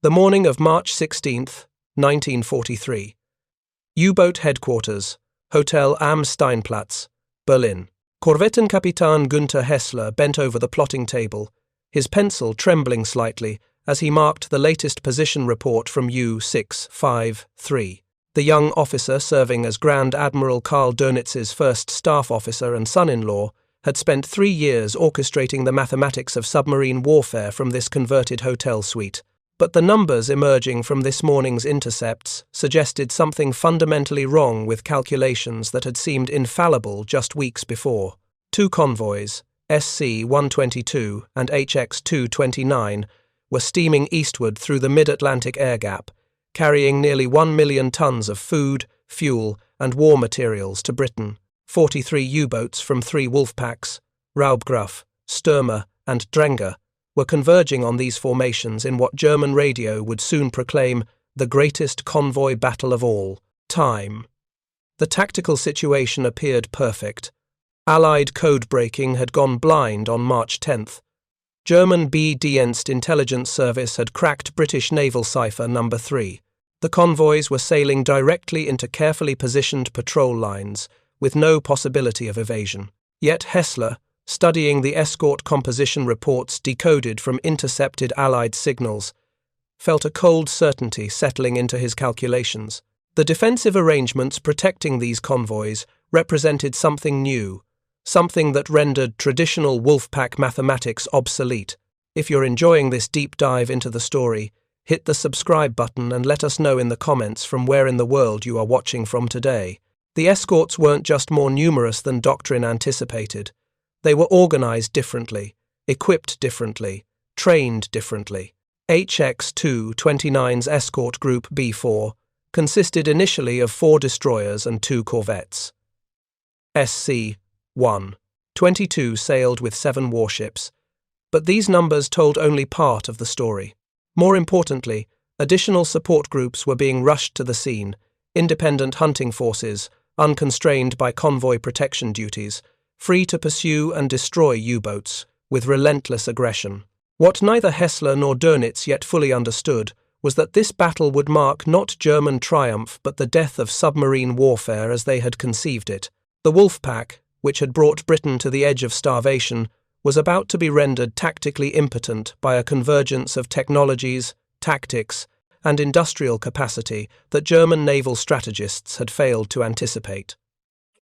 The morning of March 16, 1943. U-boat headquarters, Hotel Am Steinplatz, Berlin. Korvettenkapitän Günter Hessler bent over the plotting table, his pencil trembling slightly as he marked the latest position report from U-653. The young officer serving as Grand Admiral Dönitz's first staff officer and son-in-law had spent 3 years orchestrating the mathematics of submarine warfare from this converted hotel suite. But the numbers emerging from this morning's intercepts suggested something fundamentally wrong with calculations that had seemed infallible just weeks before. 2 convoys, SC-122 and HX-229, were steaming eastward through the mid-Atlantic air gap, carrying nearly 1 million tons of food, fuel, and war materials to Britain. 43 U-boats from 3 wolf packs, Raubgraf, Stürmer, and Dränger, were converging on these formations in what German radio would soon proclaim the greatest convoy battle of all time. The tactical situation appeared perfect. Allied code-breaking had gone blind on March 10th. German B-Dienst intelligence service had cracked British naval cipher number 3. The convoys were sailing directly into carefully positioned patrol lines, with no possibility of evasion. Yet Hessler, studying the escort composition reports decoded from intercepted Allied signals, felt a cold certainty settling into his calculations. The defensive arrangements protecting these convoys represented something new, something that rendered traditional Wolfpack mathematics obsolete. If you're enjoying this deep dive into the story, hit the subscribe button and let us know in the comments from where in the world you are watching from today. The escorts weren't just more numerous than doctrine anticipated. They were organized differently, equipped differently, trained differently. HX-229's escort group B4 consisted initially of 4 destroyers and 2 corvettes. SC-122 sailed with 7 warships, but these numbers told only part of the story. More importantly, additional support groups were being rushed to the scene, independent hunting forces, unconstrained by convoy protection duties, free to pursue and destroy U-boats with relentless aggression. What neither Hessler nor Dönitz yet fully understood was that this battle would mark not German triumph but the death of submarine warfare as they had conceived it. The Wolfpack, which had brought Britain to the edge of starvation, was about to be rendered tactically impotent by a convergence of technologies, tactics, and industrial capacity that German naval strategists had failed to anticipate.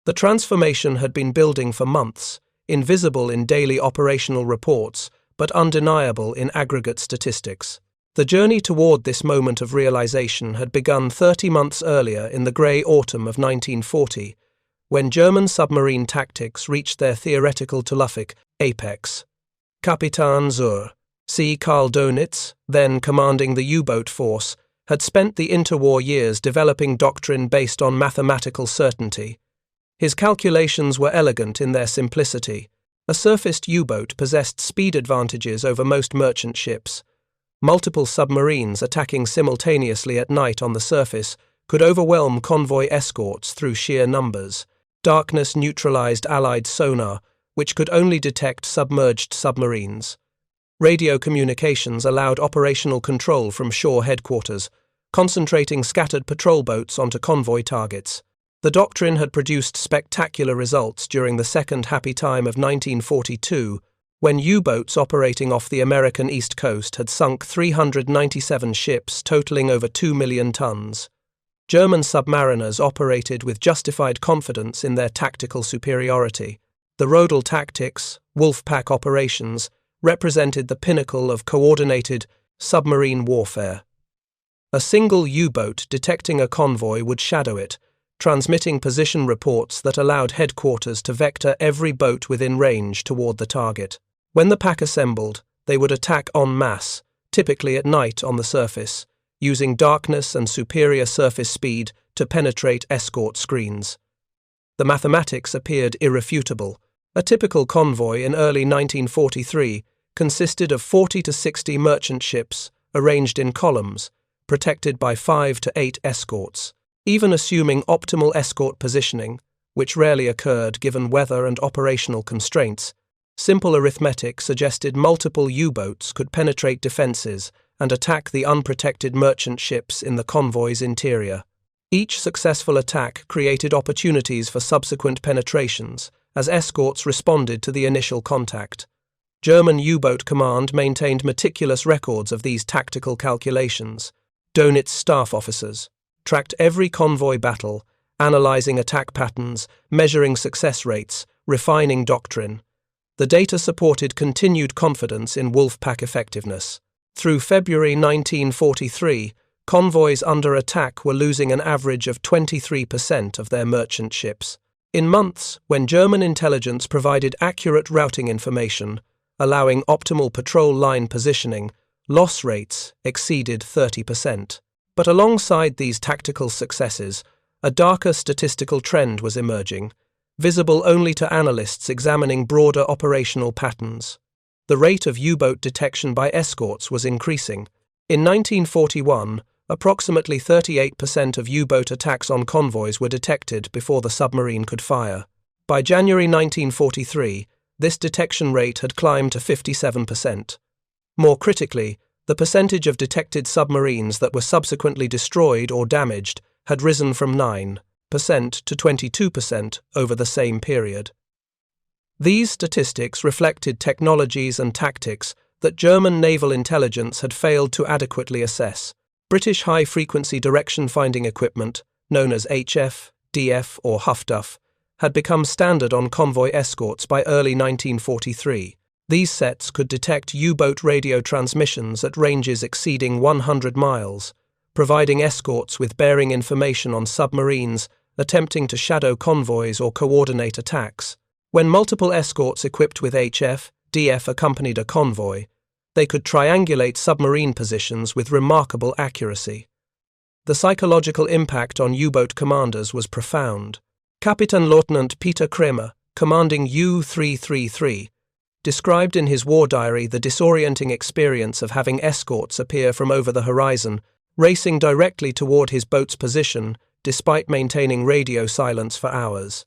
The transformation had been building for months, invisible in daily operational reports, but undeniable in aggregate statistics. The journey toward this moment of realization had begun 30 months earlier in the grey autumn of 1940, when German submarine tactics reached their theoretical Telufic apex. Kapitän zur See Karl Dönitz, then commanding the U-boat force, had spent the interwar years developing doctrine based on mathematical certainty. His calculations were elegant in their simplicity. A surfaced U-boat possessed speed advantages over most merchant ships. Multiple submarines attacking simultaneously at night on the surface could overwhelm convoy escorts through sheer numbers. Darkness neutralized Allied sonar, which could only detect submerged submarines. Radio communications allowed operational control from shore headquarters, concentrating scattered patrol boats onto convoy targets. The doctrine had produced spectacular results during the second happy time of 1942, when U-boats operating off the American East Coast had sunk 397 ships totaling over 2 million tons. German submariners operated with justified confidence in their tactical superiority. The Rodel tactics, Wolfpack operations, represented the pinnacle of coordinated submarine warfare. A single U-boat detecting a convoy would shadow it, transmitting position reports that allowed headquarters to vector every boat within range toward the target. When the pack assembled, they would attack en masse, typically at night on the surface, using darkness and superior surface speed to penetrate escort screens. The mathematics appeared irrefutable. A typical convoy in early 1943 consisted of 40 to 60 merchant ships arranged in columns, protected by 5 to 8 escorts. Even assuming optimal escort positioning, which rarely occurred given weather and operational constraints, simple arithmetic suggested multiple U-boats could penetrate defenses and attack the unprotected merchant ships in the convoy's interior. Each successful attack created opportunities for subsequent penetrations, as escorts responded to the initial contact. German U-boat command maintained meticulous records of these tactical calculations. Dönitz staff officers tracked every convoy battle, analyzing attack patterns, measuring success rates, refining doctrine. The data supported continued confidence in Wolfpack effectiveness. Through February 1943, convoys under attack were losing an average of 23% of their merchant ships. In months when German intelligence provided accurate routing information, allowing optimal patrol line positioning, loss rates exceeded 30%. But alongside these tactical successes, a darker statistical trend was emerging, visible only to analysts examining broader operational patterns. The rate of U-boat detection by escorts was increasing. In 1941, approximately 38% of U-boat attacks on convoys were detected before the submarine could fire. By January 1943, this detection rate had climbed to 57%. More critically, the percentage of detected submarines that were subsequently destroyed or damaged had risen from 9% to 22% over the same period. These statistics reflected technologies and tactics that German naval intelligence had failed to adequately assess. British high-frequency direction-finding equipment, known as HF, DF or HUFDUF, had become standard on convoy escorts by early 1943. These sets could detect U-boat radio transmissions at ranges exceeding 100 miles, providing escorts with bearing information on submarines attempting to shadow convoys or coordinate attacks. When multiple escorts equipped with HF, DF accompanied a convoy, they could triangulate submarine positions with remarkable accuracy. The psychological impact on U-boat commanders was profound. Kapitänleutnant Peter Kremer, commanding U-333, described in his war diary the disorienting experience of having escorts appear from over the horizon, racing directly toward his boat's position despite maintaining radio silence for hours.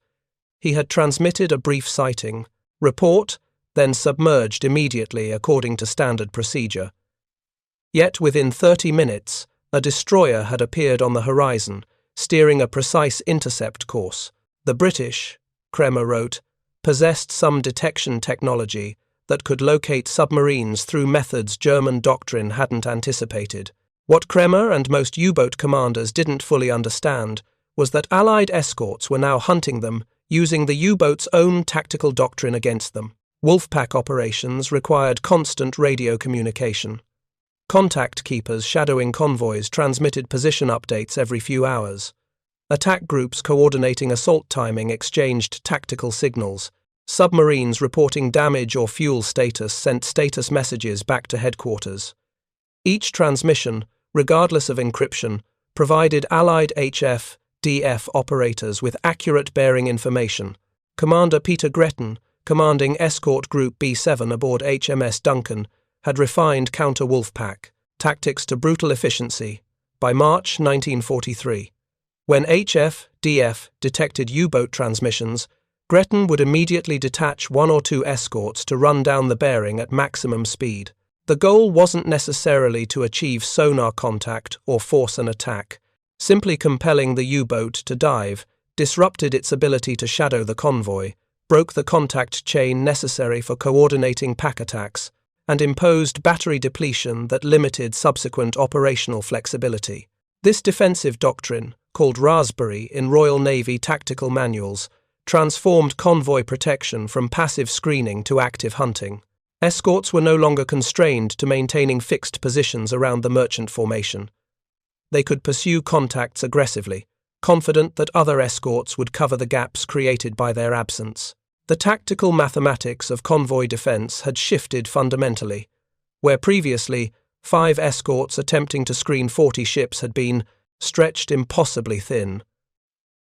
He had transmitted a brief sighting, report, then submerged immediately according to standard procedure. Yet within 30 minutes, a destroyer had appeared on the horizon, steering a precise intercept course. The British, Kremer wrote, possessed some detection technology that could locate submarines through methods German doctrine hadn't anticipated. What Kremer and most U-boat commanders didn't fully understand was that Allied escorts were now hunting them, using the U-boat's own tactical doctrine against them. Wolfpack operations required constant radio communication. Contact keepers shadowing convoys transmitted position updates every few hours. Attack groups coordinating assault timing exchanged tactical signals. Submarines reporting damage or fuel status sent status messages back to headquarters. Each transmission, regardless of encryption, provided Allied HF, DF operators with accurate bearing information. Commander Peter Gretten, commanding Escort Group B7 aboard HMS Duncan, had refined counter-Wolfpack tactics to brutal efficiency by March 1943. When HF, DF detected U-boat transmissions, Gretten would immediately detach one or two escorts to run down the bearing at maximum speed. The goal wasn't necessarily to achieve sonar contact or force an attack. Simply compelling the U-boat to dive disrupted its ability to shadow the convoy, broke the contact chain necessary for coordinating pack attacks, and imposed battery depletion that limited subsequent operational flexibility. This defensive doctrine, called Raspberry in Royal Navy tactical manuals, transformed convoy protection from passive screening to active hunting. Escorts were no longer constrained to maintaining fixed positions around the merchant formation. They could pursue contacts aggressively, confident that other escorts would cover the gaps created by their absence. The tactical mathematics of convoy defense had shifted fundamentally. Where previously 5 escorts attempting to screen 40 ships had been stretched impossibly thin,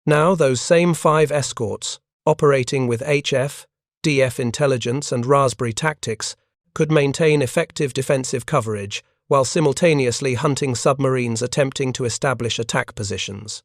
now those same 5 escorts, operating with HF, DF intelligence and Raspberry tactics, could maintain effective defensive coverage while simultaneously hunting submarines attempting to establish attack positions.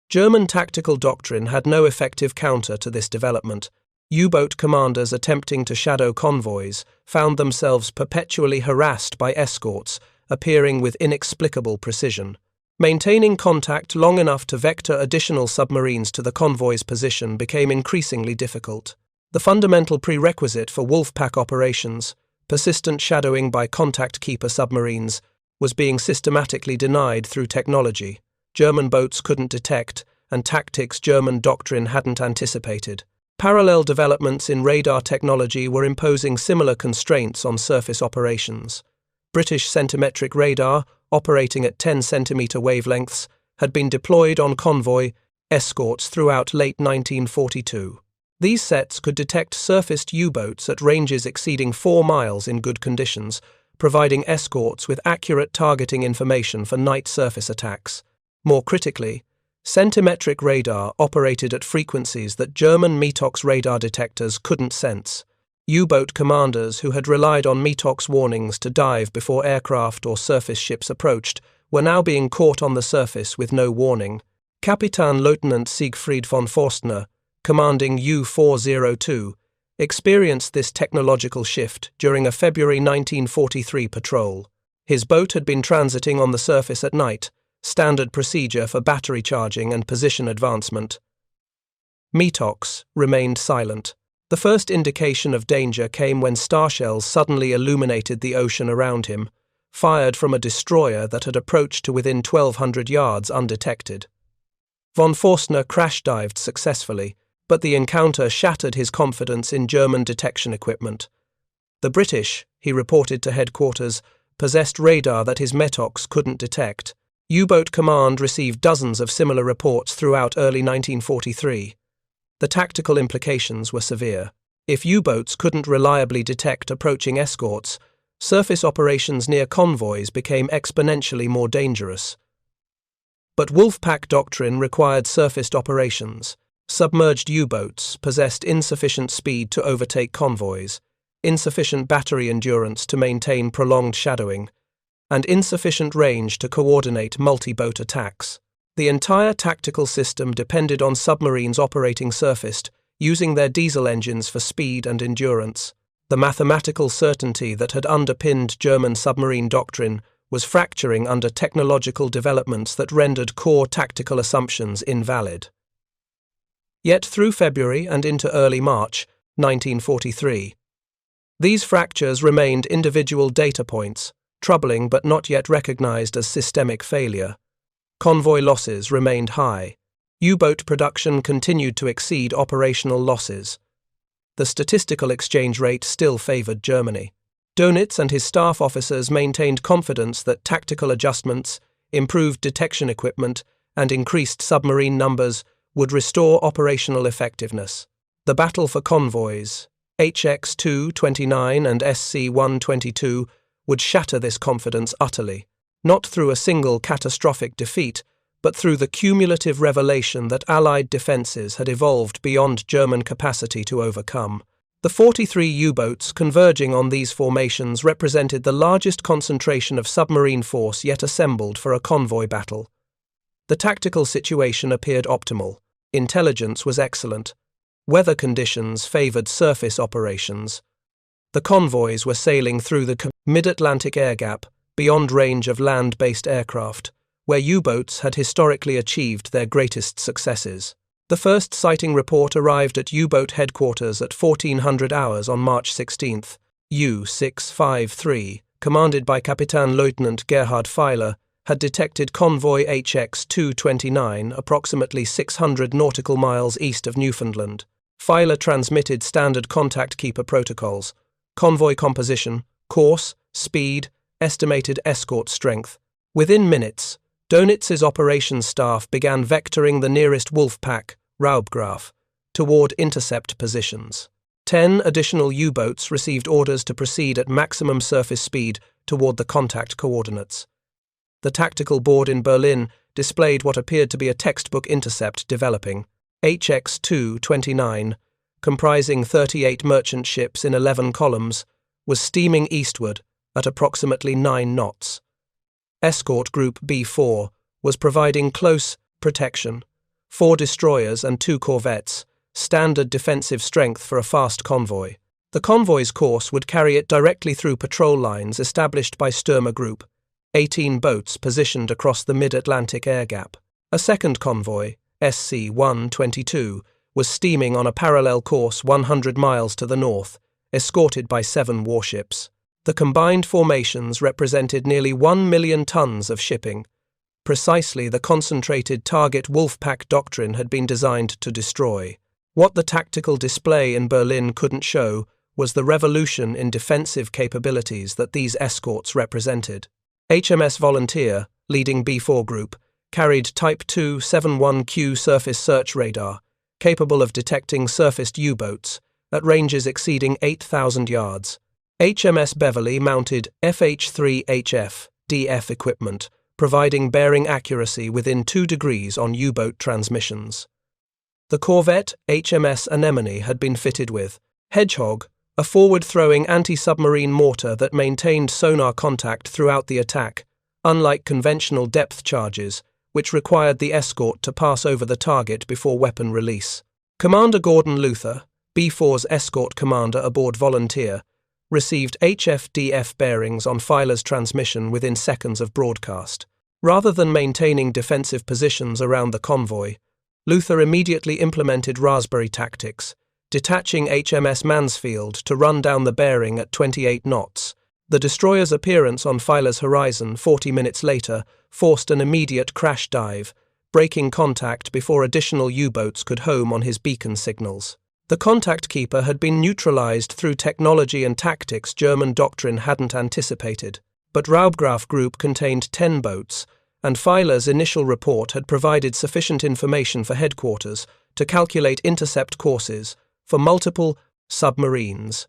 German tactical doctrine had no effective counter to this development. U-boat commanders attempting to shadow convoys found themselves perpetually harassed by escorts appearing with inexplicable precision. Maintaining contact long enough to vector additional submarines to the convoy's position became increasingly difficult. The fundamental prerequisite for Wolfpack operations, persistent shadowing by contact keeper submarines, was being systematically denied through technology German boats couldn't detect and tactics German doctrine hadn't anticipated. Parallel developments in radar technology were imposing similar constraints on surface operations. British centimetric radar, operating at 10 centimetre wavelengths, had been deployed on Convoy Escorts throughout late 1942. These sets could detect surfaced U-boats at ranges exceeding 4 miles in good conditions, providing escorts with accurate targeting information for night surface attacks. More critically, centimetric radar operated at frequencies that German METOX radar detectors couldn't sense. U-boat commanders who had relied on METOX warnings to dive before aircraft or surface ships approached were now being caught on the surface with no warning. Kapitän-Leutnant Siegfried von Forstner, commanding U-402, experienced this technological shift during a February 1943 patrol. His boat had been transiting on the surface at night, standard procedure for battery charging and position advancement. METOX remained silent. The first indication of danger came when starshells suddenly illuminated the ocean around him, fired from a destroyer that had approached to within 1,200 yards undetected. Von Forstner crash-dived successfully, but the encounter shattered his confidence in German detection equipment. The British, he reported to headquarters, possessed radar that his METOX couldn't detect. U-boat command received dozens of similar reports throughout early 1943. The tactical implications were severe. If U-boats couldn't reliably detect approaching escorts, surface operations near convoys became exponentially more dangerous. But Wolfpack doctrine required surfaced operations. Submerged U-boats possessed insufficient speed to overtake convoys, insufficient battery endurance to maintain prolonged shadowing, and insufficient range to coordinate multi-boat attacks. The entire tactical system depended on submarines operating surfaced, using their diesel engines for speed and endurance. The mathematical certainty that had underpinned German submarine doctrine was fracturing under technological developments that rendered core tactical assumptions invalid. Yet through February and into early March 1943, these fractures remained individual data points, troubling but not yet recognized as systemic failure. Convoy losses remained high. U-boat production continued to exceed operational losses. The statistical exchange rate still favored Germany. Dönitz and his staff officers maintained confidence that tactical adjustments, improved detection equipment, and increased submarine numbers would restore operational effectiveness. The battle for convoys, HX-229 and SC-122, would shatter this confidence utterly, not through a single catastrophic defeat, but through the cumulative revelation that Allied defences had evolved beyond German capacity to overcome. The 43 U-boats converging on these formations represented the largest concentration of submarine force yet assembled for a convoy battle. The tactical situation appeared optimal. Intelligence was excellent. Weather conditions favoured surface operations. The convoys were sailing through the mid-Atlantic air gap, beyond range of land-based aircraft, where U-boats had historically achieved their greatest successes. The first sighting report arrived at U-boat headquarters at 1400 hours on March 16. U-653, commanded by Kapitän-Leutnant Gerhard Feiler, had detected convoy HX-229 approximately 600 nautical miles east of Newfoundland. Feiler transmitted standard contact keeper protocols: convoy composition, course, speed, estimated escort strength. Within minutes, Dönitz's operations staff began vectoring the nearest Wolfpack, Raubgraf, toward intercept positions. 10 additional U-boats received orders to proceed at maximum surface speed toward the contact coordinates. The tactical board in Berlin displayed what appeared to be a textbook intercept developing. HX-229, comprising 38 merchant ships in 11 columns, was steaming eastward at approximately 9 knots. Escort Group B4 was providing close protection, 4 destroyers and 2 corvettes, standard defensive strength for a fast convoy. The convoy's course would carry it directly through patrol lines established by Stürmer Group. 18 boats positioned across the mid-Atlantic air gap. A second convoy, SC-122, was steaming on a parallel course 100 miles to the north, escorted by 7 warships. The combined formations represented nearly 1 million tons of shipping, precisely the concentrated target Wolfpack doctrine had been designed to destroy. What the tactical display in Berlin couldn't show was the revolution in defensive capabilities that these escorts represented. HMS Volunteer, leading B4 Group, carried Type 271Q surface search radar, capable of detecting surfaced U-boats at ranges exceeding 8,000 yards. HMS Beverly mounted FH-3HF DF equipment, providing bearing accuracy within 2 degrees on U-boat transmissions. The corvette HMS Anemone had been fitted with Hedgehog, a forward-throwing anti-submarine mortar that maintained sonar contact throughout the attack, unlike conventional depth charges, which required the escort to pass over the target before weapon release. Commander Gordon Luther, B4's escort commander aboard Volunteer, received HF-DF bearings on Filer's transmission within seconds of broadcast. Rather than maintaining defensive positions around the convoy, Luther immediately implemented Raspberry tactics, detaching HMS Mansfield to run down the bearing at 28 knots. The destroyer's appearance on Filer's horizon 40 minutes later forced an immediate crash dive, breaking contact before additional U-boats could home on his beacon signals. The contact keeper had been neutralized through technology and tactics German doctrine hadn't anticipated, but Raubgraf Group contained 10 boats, and Filer's initial report had provided sufficient information for headquarters to calculate intercept courses for multiple submarines.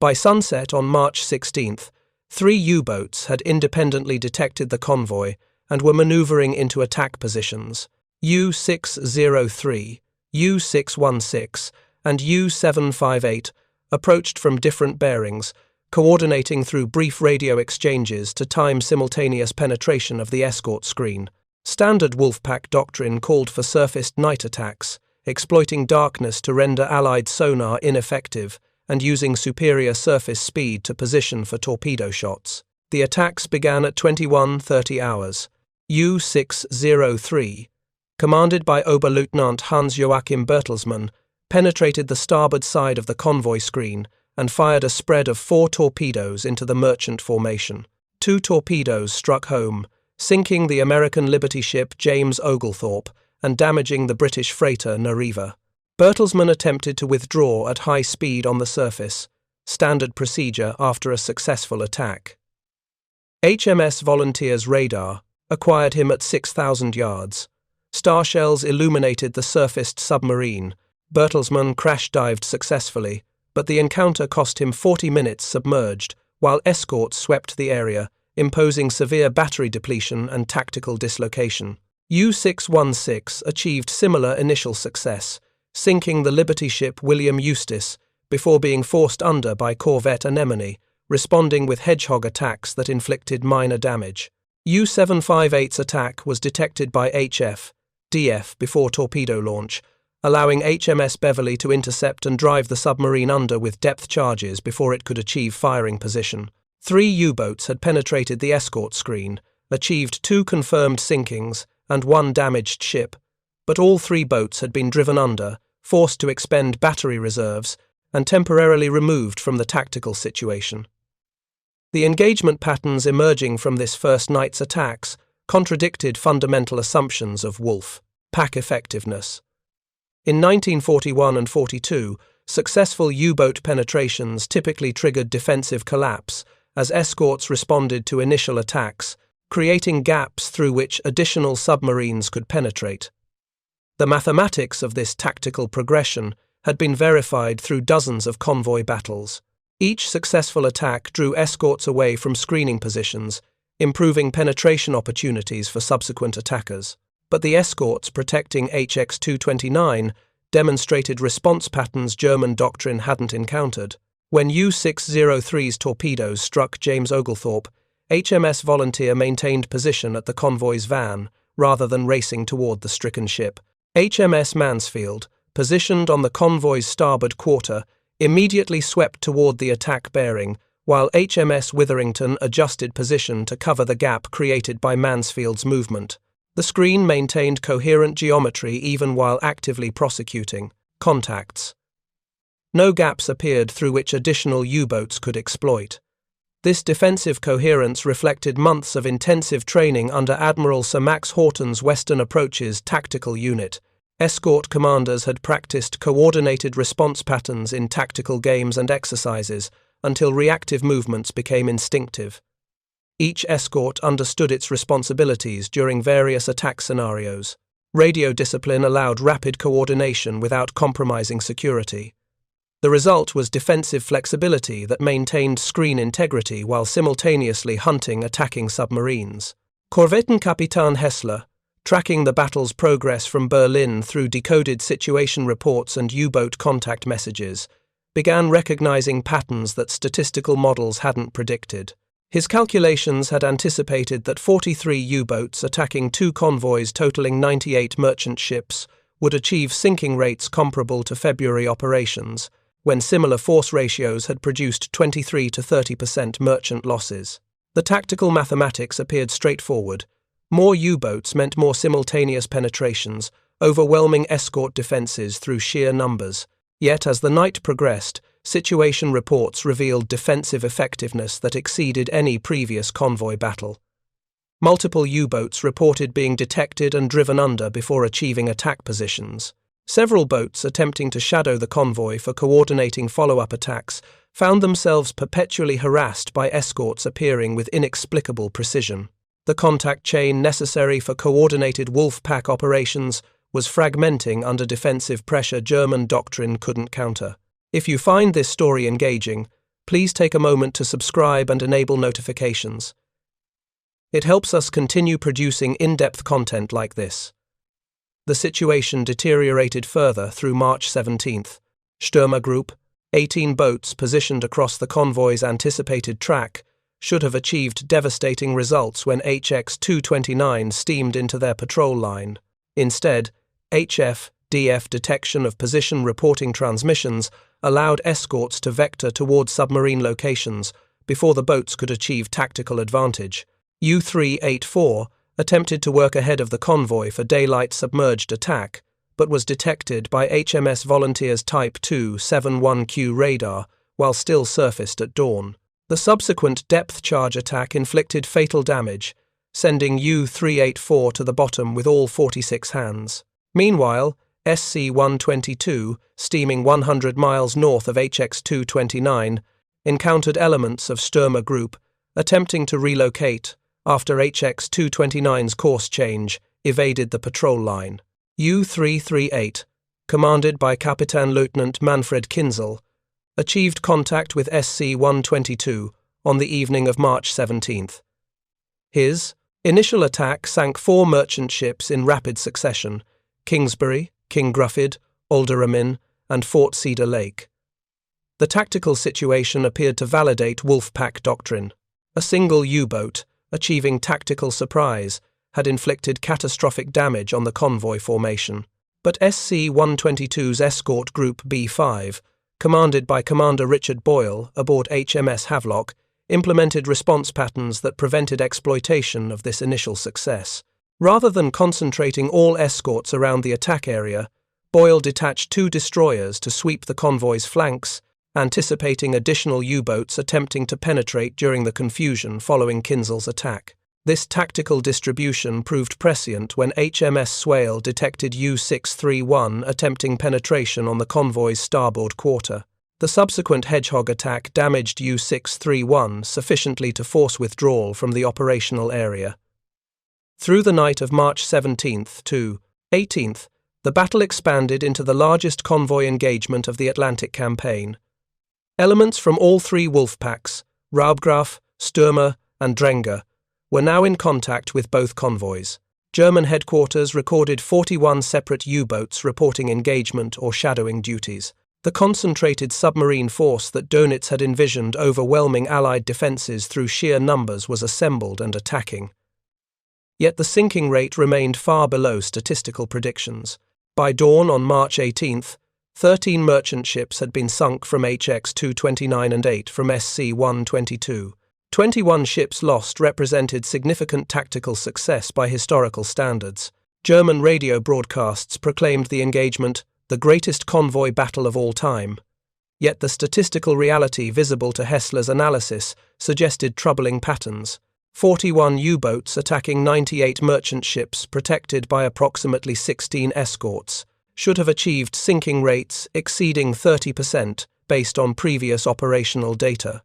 By sunset on March 16th, 3 U-boats had independently detected the convoy and were maneuvering into attack positions. U-603, U-616, and U-758 approached from different bearings, coordinating through brief radio exchanges to time simultaneous penetration of the escort screen. Standard Wolfpack doctrine called for surfaced night attacks, exploiting darkness to render Allied sonar ineffective and using superior surface speed to position for torpedo shots. The attacks began at 21:30 hours. U-603, commanded by Oberleutnant Hans-Joachim Bertelsmann, penetrated the starboard side of the convoy screen and fired a spread of 4 torpedoes into the merchant formation. 2 torpedoes struck home, sinking the American Liberty ship James Oglethorpe and damaging the British freighter Nariva. Bertelsmann attempted to withdraw at high speed on the surface, standard procedure after a successful attack. HMS Volunteer's radar acquired him at 6,000 yards. Starshells illuminated the surfaced submarine. Bertelsmann crash-dived successfully, but the encounter cost him 40 minutes submerged, while escorts swept the area, imposing severe battery depletion and tactical dislocation. U-616 achieved similar initial success, sinking the Liberty ship William Eustace before being forced under by corvette Anemone, responding with Hedgehog attacks that inflicted minor damage. U-758's attack was detected by HF-DF before torpedo launch, allowing HMS Beverly to intercept and drive the submarine under with depth charges before it could achieve firing position. 3 U-boats had penetrated the escort screen, achieved 2 confirmed sinkings and 1 damaged ship, but all 3 boats had been driven under, forced to expend battery reserves, and temporarily removed from the tactical situation. The engagement patterns emerging from this first night's attacks contradicted fundamental assumptions of Wolf-Pack effectiveness. In 1941 and 42, successful U-boat penetrations typically triggered defensive collapse as escorts responded to initial attacks, creating gaps through which additional submarines could penetrate. The mathematics of this tactical progression had been verified through dozens of convoy battles. Each successful attack drew escorts away from screening positions, improving penetration opportunities for subsequent attackers. But the escorts protecting HX-229 demonstrated response patterns German doctrine hadn't encountered. When U-603's torpedoes struck James Oglethorpe, HMS Volunteer maintained position at the convoy's van, rather than racing toward the stricken ship. HMS Mansfield, positioned on the convoy's starboard quarter, immediately swept toward the attack bearing, while HMS Witherington adjusted position to cover the gap created by Mansfield's movement. The screen maintained coherent geometry even while actively prosecuting contacts. No gaps appeared through which additional U-boats could exploit. This defensive coherence reflected months of intensive training under Admiral Sir Max Horton's Western Approaches Tactical Unit. Escort commanders had practiced coordinated response patterns in tactical games and exercises until reactive movements became instinctive. Each escort understood its responsibilities during various attack scenarios. Radio discipline allowed rapid coordination without compromising security. The result was defensive flexibility that maintained screen integrity while simultaneously hunting attacking submarines. Korvettenkapitän Hessler, tracking the battle's progress from Berlin through decoded situation reports and U-boat contact messages, began recognizing patterns that statistical models hadn't predicted. His calculations had anticipated that 43 U-boats attacking 2 convoys totaling 98 merchant ships would achieve sinking rates comparable to February operations, when similar force ratios had produced 23 to 30% merchant losses. The tactical mathematics appeared straightforward. More U-boats meant more simultaneous penetrations, overwhelming escort defenses through sheer numbers. Yet as the night progressed, situation reports revealed defensive effectiveness that exceeded any previous convoy battle. Multiple U-boats reported being detected and driven under before achieving attack positions. Several boats attempting to shadow the convoy for coordinating follow-up attacks found themselves perpetually harassed by escorts appearing with inexplicable precision. The contact chain necessary for coordinated wolf pack operations was fragmenting under defensive pressure German doctrine couldn't counter. If you find this story engaging, please take a moment to subscribe and enable notifications. It helps us continue producing in-depth content like this. The situation deteriorated further through March 17th. Stürmer Group, 18 boats positioned across the convoy's anticipated track, should have achieved devastating results when HX-229 steamed into their patrol line. Instead, HF-DF detection of position reporting transmissions allowed escorts to vector toward submarine locations before the boats could achieve tactical advantage. U-384 attempted to work ahead of the convoy for daylight submerged attack, but was detected by HMS Volunteers Type 271Q radar while still surfaced at dawn. The subsequent depth charge attack inflicted fatal damage, sending U-384 to the bottom with all 46 hands. Meanwhile, SC-122, steaming 100 miles north of HX-229, encountered elements of Stürmer Group attempting to relocate after HX-229's course change evaded the patrol line. U-338, commanded by Captain Lieutenant Manfred Kinzel, achieved contact with SC-122 on the evening of March 17th. His initial attack sank 4 merchant ships in rapid succession: Kingsbury, King Gruffydd, Alderamin, and Fort Cedar Lake. The tactical situation appeared to validate Wolfpack doctrine. A single U-boat, achieving tactical surprise, had inflicted catastrophic damage on the convoy formation. But SC-122's Escort Group B5, commanded by Commander Richard Boyle aboard HMS Havelock, implemented response patterns that prevented exploitation of this initial success. Rather than concentrating all escorts around the attack area, Boyle detached 2 destroyers to sweep the convoy's flanks, anticipating additional U-boats attempting to penetrate during the confusion following Kinzel's attack. This tactical distribution proved prescient when HMS Swale detected U-631 attempting penetration on the convoy's starboard quarter. The subsequent Hedgehog attack damaged U-631 sufficiently to force withdrawal from the operational area. Through the night of March 17th to 18th, the battle expanded into the largest convoy engagement of the Atlantic campaign. Elements from all 3 Wolfpacks, Raubgraf, Stürmer, and Dränger, were now in contact with both convoys. German headquarters recorded 41 separate U-boats reporting engagement or shadowing duties. The concentrated submarine force that Dönitz had envisioned overwhelming Allied defences through sheer numbers was assembled and attacking. Yet the sinking rate remained far below statistical predictions. By dawn on March 18th, 13 merchant ships had been sunk from HX-229 and 8 from SC-122. 21 ships lost represented significant tactical success by historical standards. German radio broadcasts proclaimed the engagement the greatest convoy battle of all time. Yet the statistical reality visible to Hessler's analysis suggested troubling patterns. 41 U-boats attacking 98 merchant ships protected by approximately 16 escorts should have achieved sinking rates exceeding 30% based on previous operational data.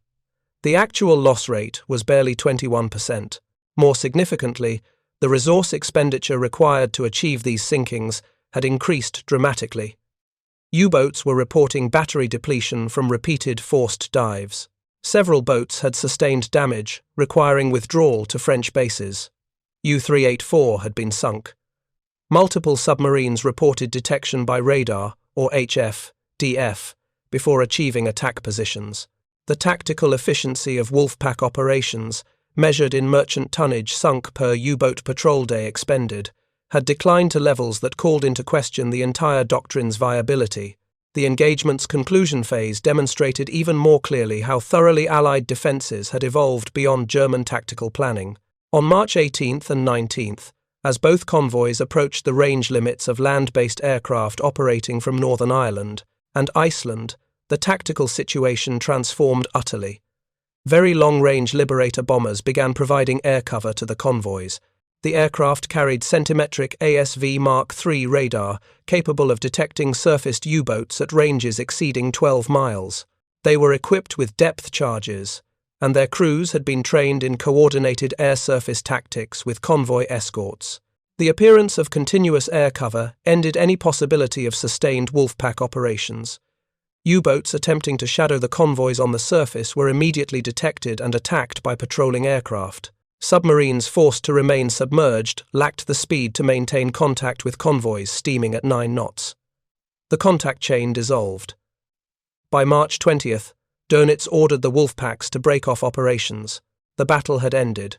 The actual loss rate was barely 21%. More significantly, the resource expenditure required to achieve these sinkings had increased dramatically. U-boats were reporting battery depletion from repeated forced dives. Several boats had sustained damage, requiring withdrawal to French bases. U-384 had been sunk. Multiple submarines reported detection by radar, or HF, DF, before achieving attack positions. The tactical efficiency of Wolfpack operations, measured in merchant tonnage sunk per U-boat patrol day expended, had declined to levels that called into question the entire doctrine's viability. The engagement's conclusion phase demonstrated even more clearly how thoroughly Allied defences had evolved beyond German tactical planning. On March 18th and 19th, as both convoys approached the range limits of land-based aircraft operating from Northern Ireland and Iceland, the tactical situation transformed utterly. Very long-range Liberator bombers began providing air cover to the convoys. The aircraft carried centimetric ASV Mark III radar capable of detecting surfaced U-boats at ranges exceeding 12 miles. They were equipped with depth charges, and their crews had been trained in coordinated air-surface tactics with convoy escorts. The appearance of continuous air cover ended any possibility of sustained Wolfpack operations. U-boats attempting to shadow the convoys on the surface were immediately detected and attacked by patrolling aircraft. Submarines forced to remain submerged lacked the speed to maintain contact with convoys steaming at 9 knots. The contact chain dissolved. By March 20th, Dönitz ordered the Wolfpacks to break off operations. The battle had ended.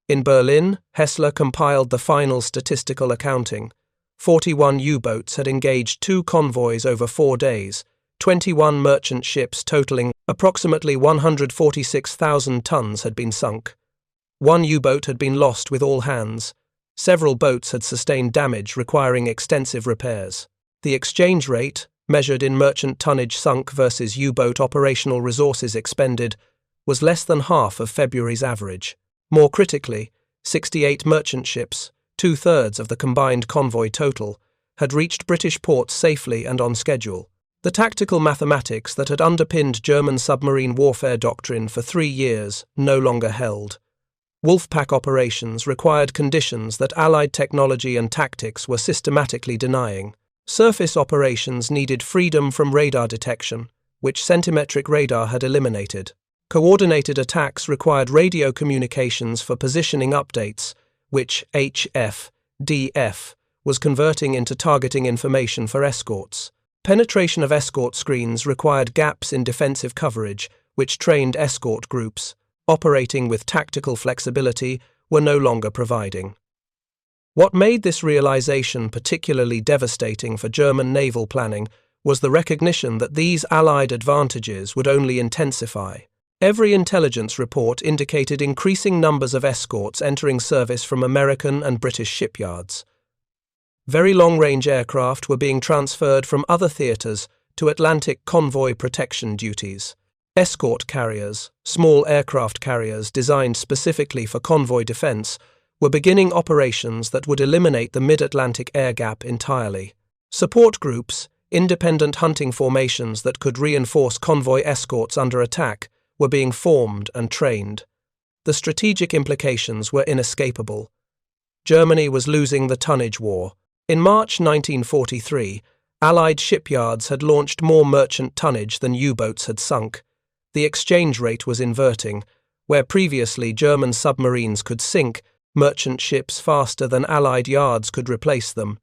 In Berlin, Hessler compiled the final statistical accounting. 41 U-boats had engaged 2 convoys over 4 days. 21 merchant ships totaling approximately 146,000 tons had been sunk. 1 U-boat had been lost with all hands. Several boats had sustained damage requiring extensive repairs. The exchange rate, measured in merchant tonnage sunk versus U-boat operational resources expended, was less than half of February's average. More critically, 68 merchant ships, 2/3 of the combined convoy total, had reached British ports safely and on schedule. The tactical mathematics that had underpinned German submarine warfare doctrine for 3 years no longer held. Wolfpack operations required conditions that Allied technology and tactics were systematically denying. Surface operations needed freedom from radar detection, which centimetric radar had eliminated. Coordinated attacks required radio communications for positioning updates, which HF, DF, was converting into targeting information for escorts. Penetration of escort screens required gaps in defensive coverage, which trained escort groups, operating with tactical flexibility, were no longer providing. What made this realization particularly devastating for German naval planning was the recognition that these Allied advantages would only intensify. Every intelligence report indicated increasing numbers of escorts entering service from American and British shipyards. Very long-range aircraft were being transferred from other theatres to Atlantic convoy protection duties. Escort carriers, small aircraft carriers designed specifically for convoy defence, were beginning operations that would eliminate the mid-Atlantic air gap entirely. Support groups, independent hunting formations that could reinforce convoy escorts under attack, were being formed and trained. The strategic implications were inescapable. Germany was losing the tonnage war. In March 1943, Allied shipyards had launched more merchant tonnage than U-boats had sunk. The exchange rate was inverting. Where previously German submarines could sink merchant ships faster than Allied yards could replace them,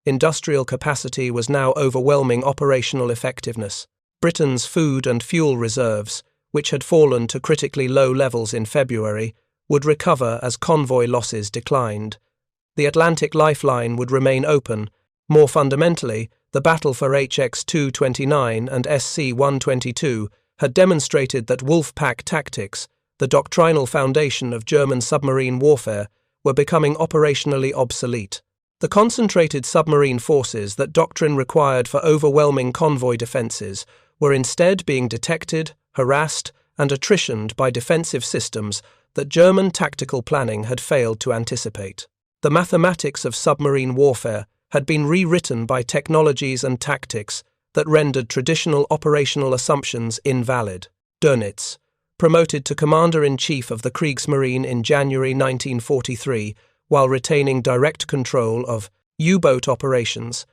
industrial capacity was now overwhelming operational effectiveness. Britain's food and fuel reserves, which had fallen to critically low levels in February, would recover as convoy losses declined. The Atlantic lifeline would remain open. More fundamentally, the battle for HX-229 and SC-122 had demonstrated that Wolfpack tactics, the doctrinal foundation of German submarine warfare, were becoming operationally obsolete. The concentrated submarine forces that doctrine required for overwhelming convoy defences were instead being detected, harassed, and attritioned by defensive systems that German tactical planning had failed to anticipate. The mathematics of submarine warfare had been rewritten by technologies and tactics that rendered traditional operational assumptions invalid. Dönitz, promoted to Commander-in-Chief of the Kriegsmarine in January 1943 while retaining direct control of U-boat operations,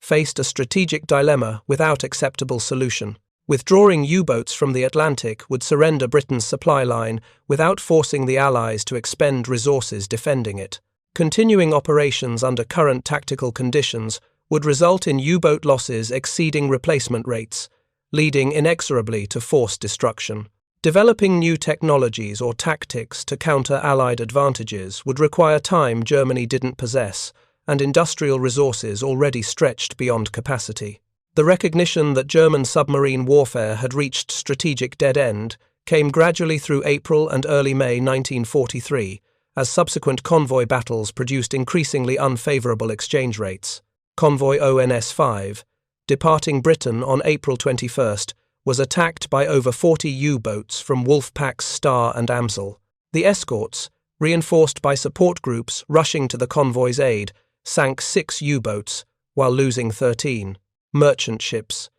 faced a strategic dilemma without acceptable solution. Withdrawing U-boats from the Atlantic would surrender Britain's supply line without forcing the Allies to expend resources defending it. Continuing operations under current tactical conditions would result in U-boat losses exceeding replacement rates, leading inexorably to forced destruction. Developing new technologies or tactics to counter Allied advantages would require time Germany didn't possess and industrial resources already stretched beyond capacity. The recognition that German submarine warfare had reached strategic dead end came gradually through April and early May 1943, as subsequent convoy battles produced increasingly unfavourable exchange rates. Convoy ONS-5, departing Britain on April 21st, was attacked by over 40 U-boats from Wolfpack's Star and Amsel. The Escorts, reinforced by support groups rushing to the convoy's aid, sank 6 U-boats, while losing 13. Merchant ships.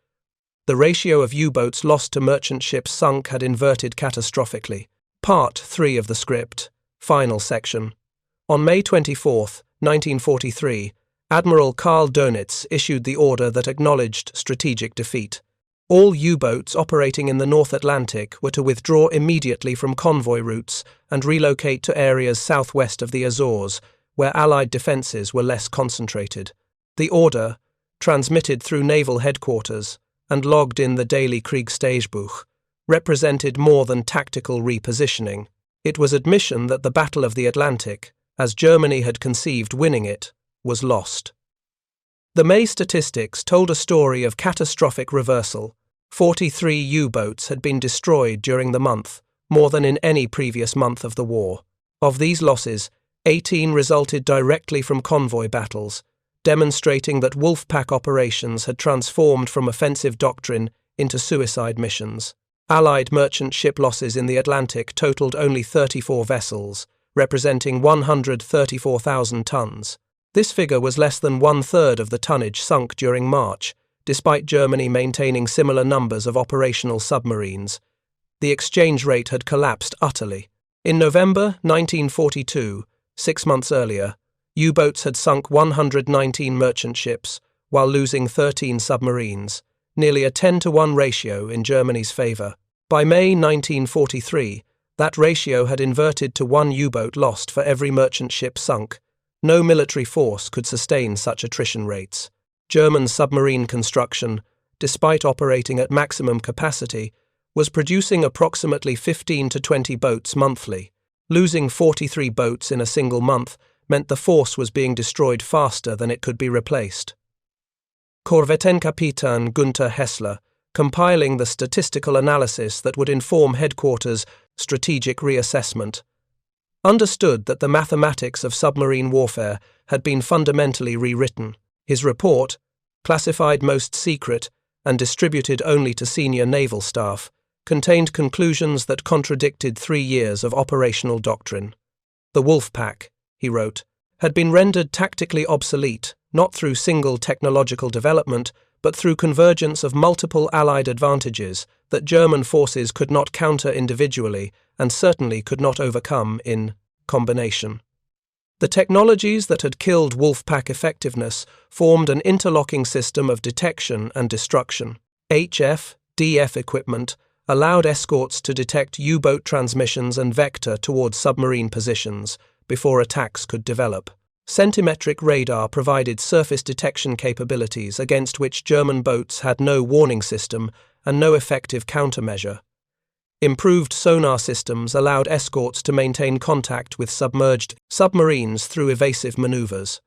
The ratio of U-boats lost to merchant ships sunk had inverted catastrophically. Part 3 of the script. Final section. On May 24, 1943, Admiral Dönitz issued the order that acknowledged strategic defeat. All U-boats operating in the North Atlantic were to withdraw immediately from convoy routes and relocate to areas southwest of the Azores, where Allied defences were less concentrated. The order, transmitted through naval headquarters and logged in the daily Kriegstagebuch, represented more than tactical repositioning. It was admission that the Battle of the Atlantic, as Germany had conceived winning it, was lost. The May statistics told a story of catastrophic reversal. 43 U-boats had been destroyed during the month, more than in any previous month of the war. Of these losses, 18 resulted directly from convoy battles, demonstrating that Wolfpack operations had transformed from offensive doctrine into suicide missions. Allied merchant ship losses in the Atlantic totaled only 34 vessels, representing 134,000 tons. This figure was less than one-third of the tonnage sunk during March, despite Germany maintaining similar numbers of operational submarines. The exchange rate had collapsed utterly. In November 1942, 6 months earlier, U-boats had sunk 119 merchant ships, while losing 13 submarines, nearly a 10-to-1 ratio in Germany's favour. By May 1943, that ratio had inverted to 1 U-boat lost for every merchant ship sunk. No military force could sustain such attrition rates. German submarine construction, despite operating at maximum capacity, was producing approximately 15 to 20 boats monthly. Losing 43 boats in a single month meant the force was being destroyed faster than it could be replaced. Korvettenkapitän Günter Hessler, compiling the statistical analysis that would inform headquarters' strategic reassessment, understood that the mathematics of submarine warfare had been fundamentally rewritten. His report, classified most secret and distributed only to senior naval staff, contained conclusions that contradicted 3 years of operational doctrine. The Wolfpack, he wrote, had been rendered tactically obsolete, not through single technological development, but through convergence of multiple Allied advantages that German forces could not counter individually and certainly could not overcome in combination. The technologies that had killed Wolfpack effectiveness formed an interlocking system of detection and destruction. HF-DF equipment allowed escorts to detect U-boat transmissions and vector towards submarine positions before attacks could develop. Centimetric radar provided surface detection capabilities against which German boats had no warning system and no effective countermeasure. Improved sonar systems allowed escorts to maintain contact with submerged submarines through evasive maneuvers.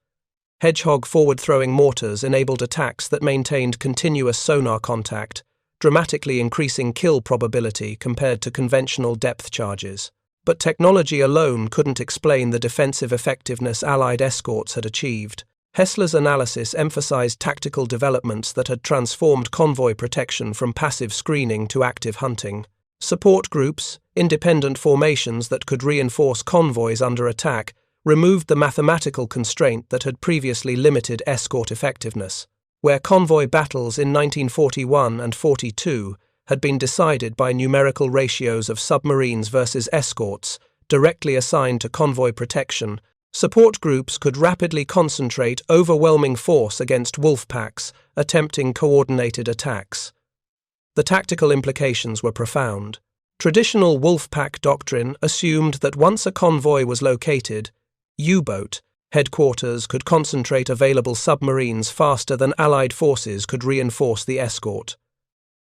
Hedgehog forward-throwing mortars enabled attacks that maintained continuous sonar contact, dramatically increasing kill probability compared to conventional depth charges. But technology alone couldn't explain the defensive effectiveness Allied escorts had achieved. Hessler's analysis emphasized tactical developments that had transformed convoy protection from passive screening to active hunting. Support groups, independent formations that could reinforce convoys under attack, removed the mathematical constraint that had previously limited escort effectiveness. Where convoy battles in 1941 and 42 had been decided by numerical ratios of submarines versus escorts, directly assigned to convoy protection, support groups could rapidly concentrate overwhelming force against wolf packs attempting coordinated attacks. The tactical implications were profound. Traditional wolf pack doctrine assumed that once a convoy was located, U-boat headquarters could concentrate available submarines faster than Allied forces could reinforce the escort.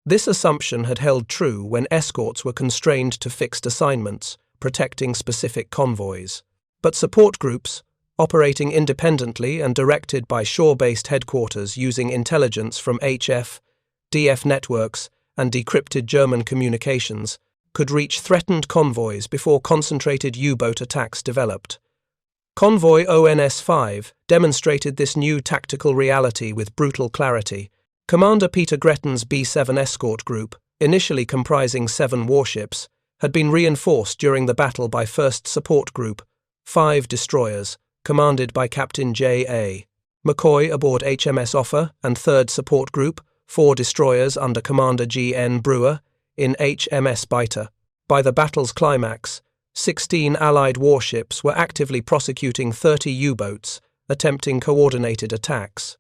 This assumption had held true when escorts were constrained to fixed assignments, protecting specific convoys. But support groups, operating independently and directed by shore-based headquarters using intelligence from HF, DF networks, and decrypted German communications, could reach threatened convoys before concentrated U-boat attacks developed. Convoy ONS-5 demonstrated this new tactical reality with brutal clarity. Commander Peter Gretton's B-7 escort group, initially comprising 7 warships, had been reinforced during the battle by 1st Support Group, 5 destroyers, commanded by Captain J.A. McCoy aboard HMS Offa, and 3rd Support Group, 4 destroyers under Commander G.N. Brewer, in HMS Biter. By the battle's climax, 16 Allied warships were actively prosecuting 30 U-boats, attempting coordinated attacks.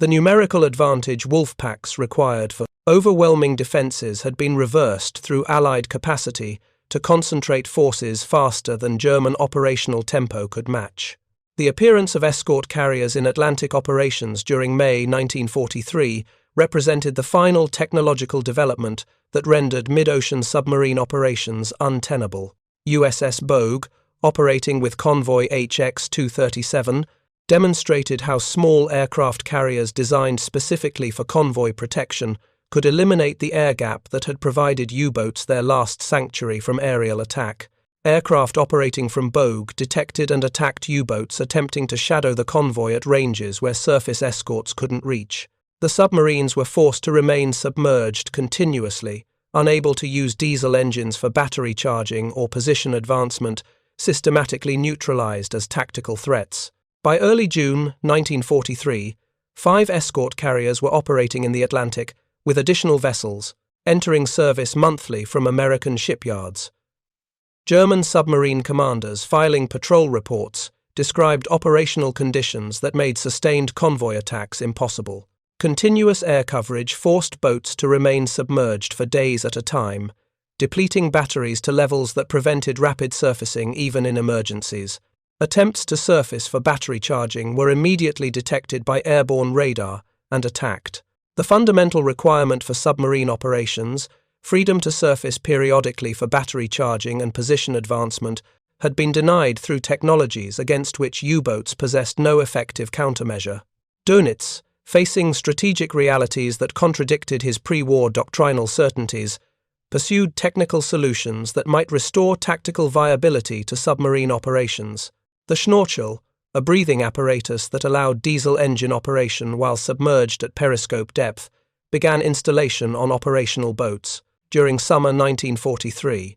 The numerical advantage wolf packs required for overwhelming defences had been reversed through Allied capacity to concentrate forces faster than German operational tempo could match. The appearance of escort carriers in Atlantic operations during May 1943 represented the final technological development that rendered mid-ocean submarine operations untenable. USS Bogue, operating with convoy HX-229, demonstrated how small aircraft carriers designed specifically for convoy protection could eliminate the air gap that had provided U-boats their last sanctuary from aerial attack. Aircraft operating from Bogue detected and attacked U-boats attempting to shadow the convoy at ranges where surface escorts couldn't reach. The submarines were forced to remain submerged continuously, unable to use diesel engines for battery charging or position advancement, systematically neutralized as tactical threats. By early June 1943, 5 escort carriers were operating in the Atlantic, with additional vessels, entering service monthly from American shipyards. German submarine commanders filing patrol reports described operational conditions that made sustained convoy attacks impossible. Continuous air coverage forced boats to remain submerged for days at a time, depleting batteries to levels that prevented rapid surfacing even in emergencies. Attempts to surface for battery charging were immediately detected by airborne radar and attacked. The fundamental requirement for submarine operations, freedom to surface periodically for battery charging and position advancement, had been denied through technologies against which U-boats possessed no effective countermeasure. Dönitz, facing strategic realities that contradicted his pre-war doctrinal certainties, pursued technical solutions that might restore tactical viability to submarine operations. The Schnorchel, a breathing apparatus that allowed diesel engine operation while submerged at periscope depth, began installation on operational boats during summer 1943.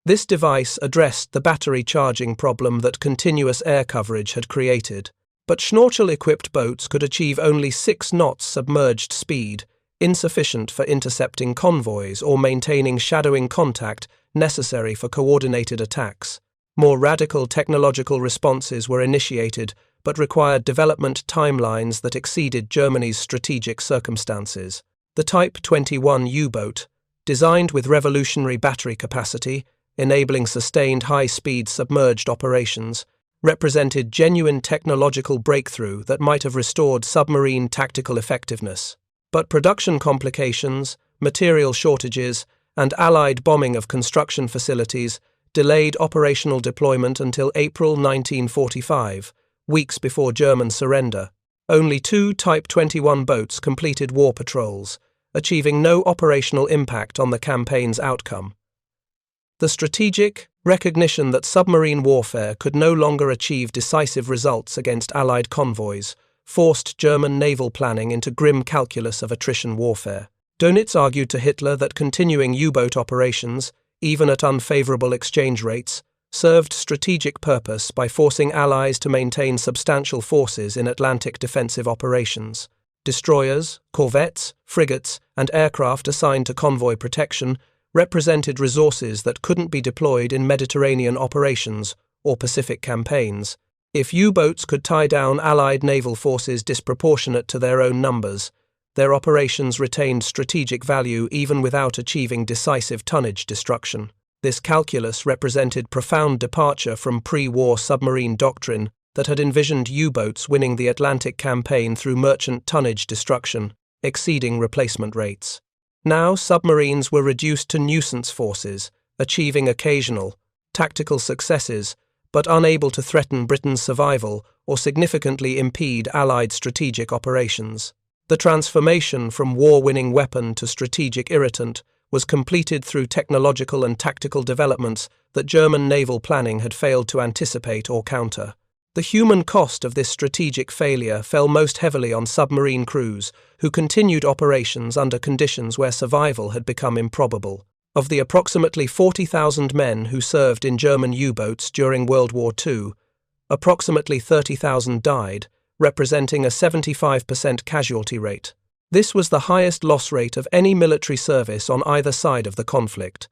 This device addressed the battery charging problem that continuous air coverage had created. But Schnorchel-equipped boats could achieve only 6 knots submerged speed, insufficient for intercepting convoys or maintaining shadowing contact necessary for coordinated attacks. More radical technological responses were initiated, but required development timelines that exceeded Germany's strategic circumstances. The Type 21 U-boat, designed with revolutionary battery capacity, enabling sustained high-speed submerged operations, represented genuine technological breakthrough that might have restored submarine tactical effectiveness. But production complications, material shortages, and Allied bombing of construction facilities delayed operational deployment until April 1945, weeks before German surrender, only 2 Type 21 boats completed war patrols, achieving no operational impact on the campaign's outcome. The strategic recognition that submarine warfare could no longer achieve decisive results against Allied convoys forced German naval planning into grim calculus of attrition warfare. Dönitz argued to Hitler that continuing U-boat operations, even at unfavorable exchange rates, served strategic purpose by forcing Allies to maintain substantial forces in Atlantic defensive operations. Destroyers, corvettes, frigates, and aircraft assigned to convoy protection represented resources that couldn't be deployed in Mediterranean operations or Pacific campaigns. If U-boats could tie down Allied naval forces disproportionate to their own numbers, their operations retained strategic value even without achieving decisive tonnage destruction. This calculus represented profound departure from pre-war submarine doctrine that had envisioned U-boats winning the Atlantic campaign through merchant tonnage destruction, exceeding replacement rates. Now submarines were reduced to nuisance forces, achieving occasional, tactical successes, but unable to threaten Britain's survival or significantly impede Allied strategic operations. The transformation from war-winning weapon to strategic irritant was completed through technological and tactical developments that German naval planning had failed to anticipate or counter. The human cost of this strategic failure fell most heavily on submarine crews, who continued operations under conditions where survival had become improbable. Of the approximately 40,000 men who served in German U-boats during World War II, approximately 30,000 died, representing a 75% casualty rate. This was the highest loss rate of any military service on either side of the conflict.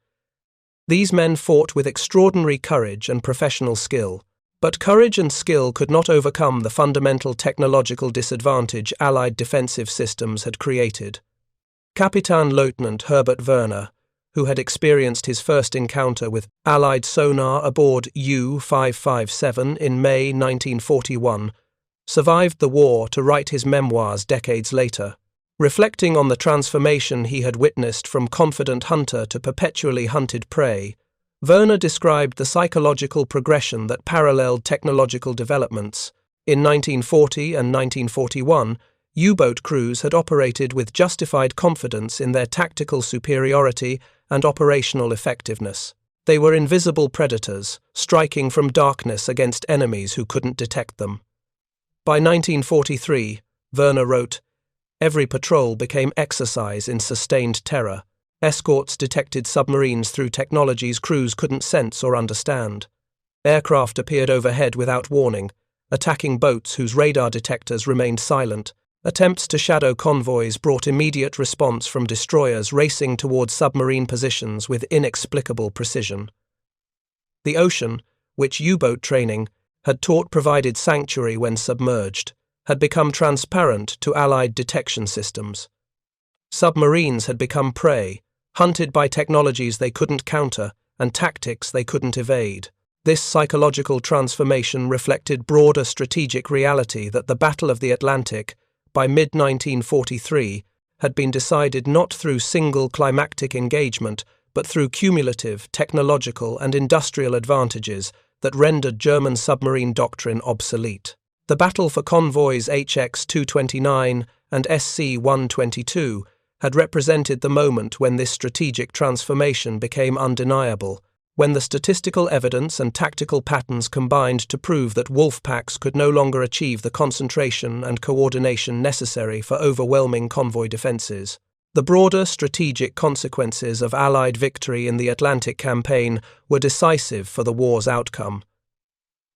These men fought with extraordinary courage and professional skill, but courage and skill could not overcome the fundamental technological disadvantage Allied defensive systems had created. Kapitän-Leutnant Herbert Werner, who had experienced his first encounter with Allied sonar aboard U-557 in May 1941, survived the war to write his memoirs decades later. Reflecting on the transformation he had witnessed from confident hunter to perpetually hunted prey, Werner described the psychological progression that paralleled technological developments. In 1940 and 1941, U-boat crews had operated with justified confidence in their tactical superiority and operational effectiveness. They were invisible predators, striking from darkness against enemies who couldn't detect them. By 1943, Werner wrote, "Every patrol became exercise in sustained terror. Escorts detected submarines through technologies crews couldn't sense or understand. Aircraft appeared overhead without warning, attacking boats whose radar detectors remained silent. Attempts to shadow convoys brought immediate response from destroyers racing towards submarine positions with inexplicable precision." The ocean, which U-boat training had taught provided sanctuary when submerged, had become transparent to Allied detection systems. Submarines had become prey, hunted by technologies they couldn't counter and tactics they couldn't evade. This psychological transformation reflected broader strategic reality that the Battle of the Atlantic, by mid-1943, had been decided not through single climactic engagement, but through cumulative technological and industrial advantages that rendered German submarine doctrine obsolete. The battle for convoys HX-229 and SC-122 had represented the moment when this strategic transformation became undeniable, when the statistical evidence and tactical patterns combined to prove that wolf packs could no longer achieve the concentration and coordination necessary for overwhelming convoy defenses. The broader strategic consequences of Allied victory in the Atlantic campaign were decisive for the war's outcome.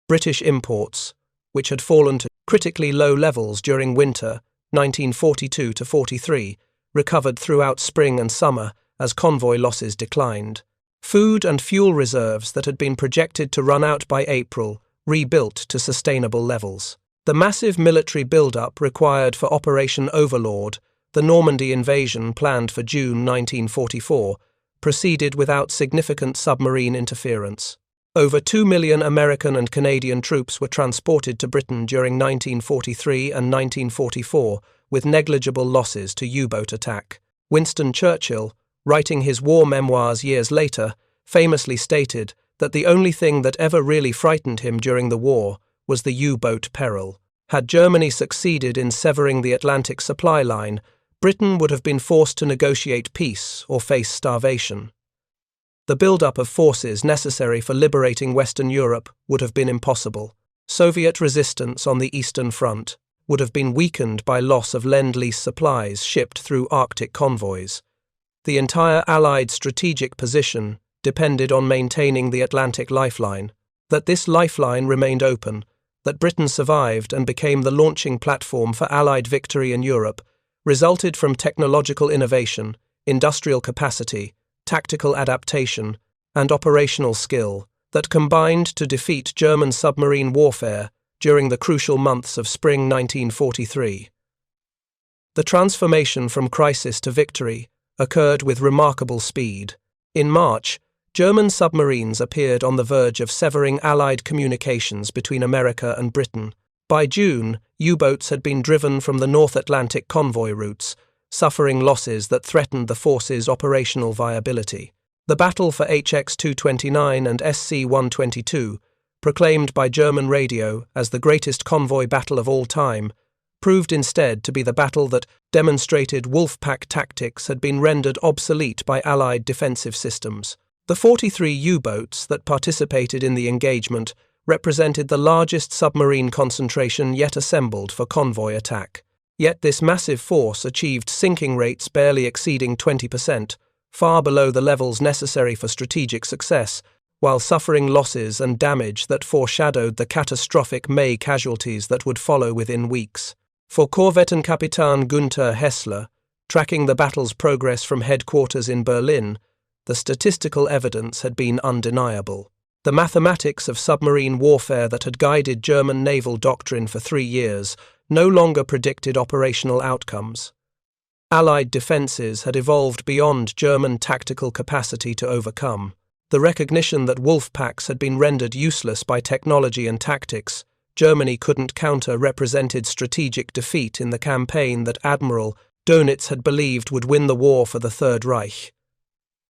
British imports, which had fallen to critically low levels during winter 1942–43, recovered throughout spring and summer as convoy losses declined. Food and fuel reserves that had been projected to run out by April rebuilt to sustainable levels. The massive military build-up required for Operation Overlord, the Normandy invasion planned for June 1944, proceeded without significant submarine interference. Over 2 million American and Canadian troops were transported to Britain during 1943 and 1944, with negligible losses to U-boat attack. Winston Churchill, writing his war memoirs years later, famously stated that the only thing that ever really frightened him during the war was the U-boat peril. Had Germany succeeded in severing the Atlantic supply line, Britain would have been forced to negotiate peace or face starvation. The build-up of forces necessary for liberating Western Europe would have been impossible. Soviet resistance on the Eastern Front would have been weakened by loss of Lend-Lease supplies shipped through Arctic convoys. The entire Allied strategic position depended on maintaining the Atlantic lifeline. That this lifeline remained open, that Britain survived and became the launching platform for Allied victory in Europe, resulted from technological innovation, industrial capacity, tactical adaptation, and operational skill that combined to defeat German submarine warfare during the crucial months of spring 1943. The transformation from crisis to victory occurred with remarkable speed. In March, German submarines appeared on the verge of severing Allied communications between America and Britain. By June, U-boats had been driven from the North Atlantic convoy routes, suffering losses that threatened the force's operational viability. The battle for HX-229 and SC-122, proclaimed by German radio as the greatest convoy battle of all time, proved instead to be the battle that demonstrated Wolfpack tactics had been rendered obsolete by Allied defensive systems. The 43 U-boats that participated in the engagement represented the largest submarine concentration yet assembled for convoy attack. Yet this massive force achieved sinking rates barely exceeding 20%, far below the levels necessary for strategic success, while suffering losses and damage that foreshadowed the catastrophic May casualties that would follow within weeks. For Korvettenkapitän Günter Hessler, tracking the battle's progress from headquarters in Berlin, the statistical evidence had been undeniable. The mathematics of submarine warfare that had guided German naval doctrine for 3 years no longer predicted operational outcomes. Allied defences had evolved beyond German tactical capacity to overcome. The recognition that Wolfpacks had been rendered useless by technology and tactics Germany couldn't counter represented strategic defeat in the campaign that Admiral Dönitz had believed would win the war for the Third Reich.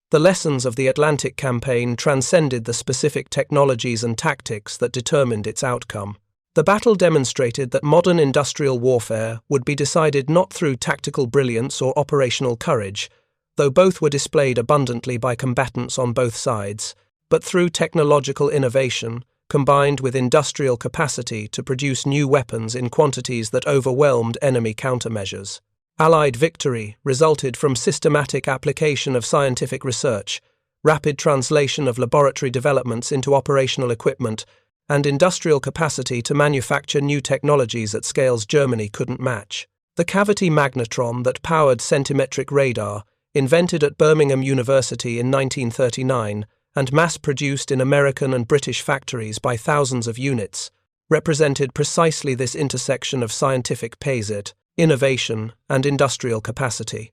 The lessons of the Atlantic campaign transcended the specific technologies and tactics that determined its outcome. The battle demonstrated that modern industrial warfare would be decided not through tactical brilliance or operational courage, though both were displayed abundantly by combatants on both sides, but through technological innovation, combined with industrial capacity to produce new weapons in quantities that overwhelmed enemy countermeasures. Allied victory resulted from systematic application of scientific research, rapid translation of laboratory developments into operational equipment, and industrial capacity to manufacture new technologies at scales Germany couldn't match. The cavity magnetron that powered centimetric radar, invented at Birmingham University in 1939 and mass-produced in American and British factories by thousands of units, represented precisely this intersection of scientific payset, innovation, and industrial capacity.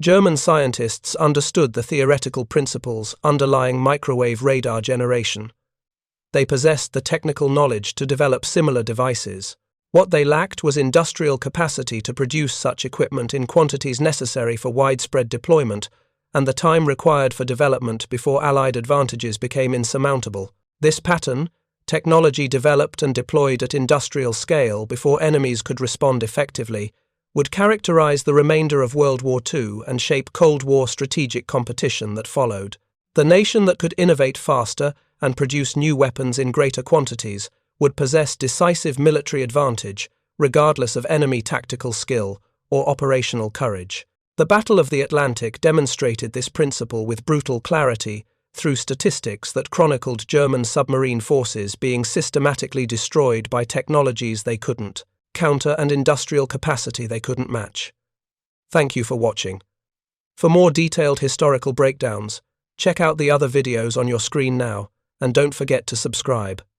German scientists understood the theoretical principles underlying microwave radar generation. They possessed the technical knowledge to develop similar devices. What they lacked was industrial capacity to produce such equipment in quantities necessary for widespread deployment, and the time required for development before Allied advantages became insurmountable. This pattern, technology developed and deployed at industrial scale before enemies could respond effectively, would characterize the remainder of World War II and shape Cold War strategic competition that followed. The nation that could innovate faster and produce new weapons in greater quantities would possess decisive military advantage, regardless of enemy tactical skill or operational courage. The Battle of the Atlantic demonstrated this principle with brutal clarity through statistics that chronicled German submarine forces being systematically destroyed by technologies they couldn't counter and industrial capacity they couldn't match. Thank you for watching. For more detailed historical breakdowns, check out the other videos on your screen now, and don't forget to subscribe.